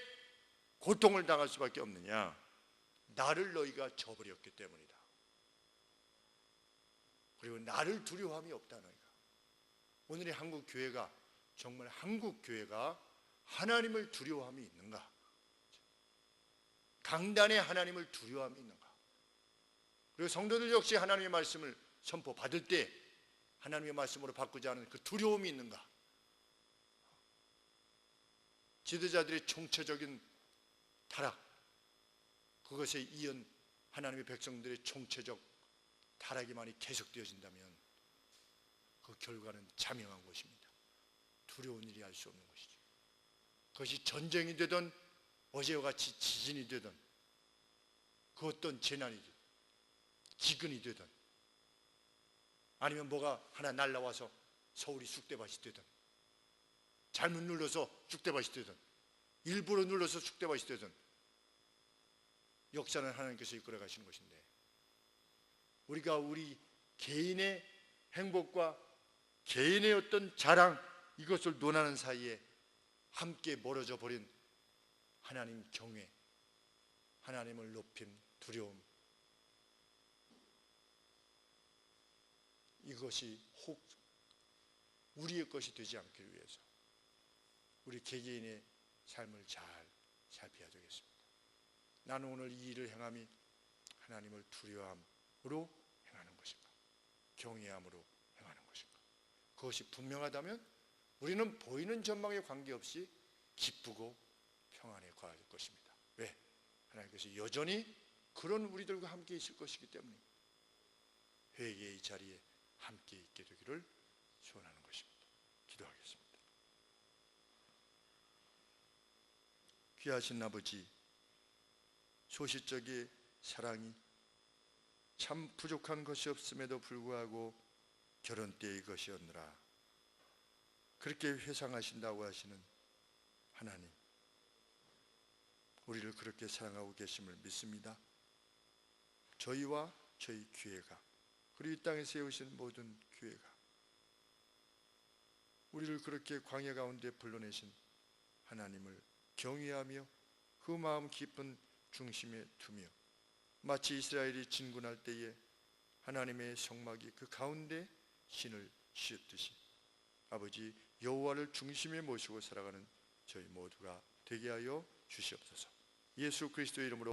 S1: 고통을 당할 수밖에 없느냐? 나를 너희가 저버렸기 때문이다. 그리고 나를 두려워함이 없다. 너희가 오늘의 한국 교회가 정말 한국 교회가 하나님을 두려워함이 있는가? 강단의 하나님을 두려워함이 있는가? 그리고 성도들 역시 하나님의 말씀을 선포받을 때 하나님의 말씀으로 바꾸지 않은 그 두려움이 있는가? 지도자들의 총체적인 타락, 그것에 이은 하나님의 백성들의 총체적 타락이 많이 계속되어진다면 그 결과는 자명한 것입니다. 두려운 일이 할 수 없는 것이죠. 그것이 전쟁이 되든 어제와 같이 지진이 되든 그 어떤 재난이든 기근이 되든 아니면 뭐가 하나 날라와서 서울이 쑥대밭이 되든 잘못 눌러서 쑥대밭이 되든 일부러 눌러서 쑥대밭이 되든 역사는 하나님께서 이끌어 가시는 것인데 우리가 우리 개인의 행복과 개인의 어떤 자랑 이것을 논하는 사이에 함께 멀어져 버린 하나님 경외, 하나님을 높임, 두려움, 이것이 혹 우리의 것이 되지 않기 위해서 우리 개개인의 삶을 잘 살펴야 되겠습니다. 나는 오늘 이 일을 행함이 하나님을 두려워함으로 행하는 것인가, 경외함으로 행하는 것인가? 그것이 분명하다면 우리는 보이는 전망에 관계없이 기쁘고 평안에 거할 것입니다. 왜? 하나님께서 여전히 그런 우리들과 함께 있을 것이기 때문에 회개의 자리에 함께 있게 되기를 소원하는 것입니다. 기도하겠습니다. 귀하신 아버지, 소시적인 사랑이 참 부족한 것이 없음에도 불구하고 결혼 때의 것이었느라 그렇게 회상하신다고 하시는 하나님, 우리를 그렇게 사랑하고 계심을 믿습니다. 저희와 저희 교회가 그리고 이 땅에 세우신 모든 교회가 우리를 그렇게 광야 가운데 불러내신 하나님을 경외하며 그 마음 깊은 중심에 두며 마치 이스라엘이 진군할 때에 하나님의 성막이 그 가운데 신을 씌웠듯이 아버지 여호와를 중심에 모시고 살아가는 저희 모두가 되게 하여 주시옵소서. 예수 그리스도의 이름으로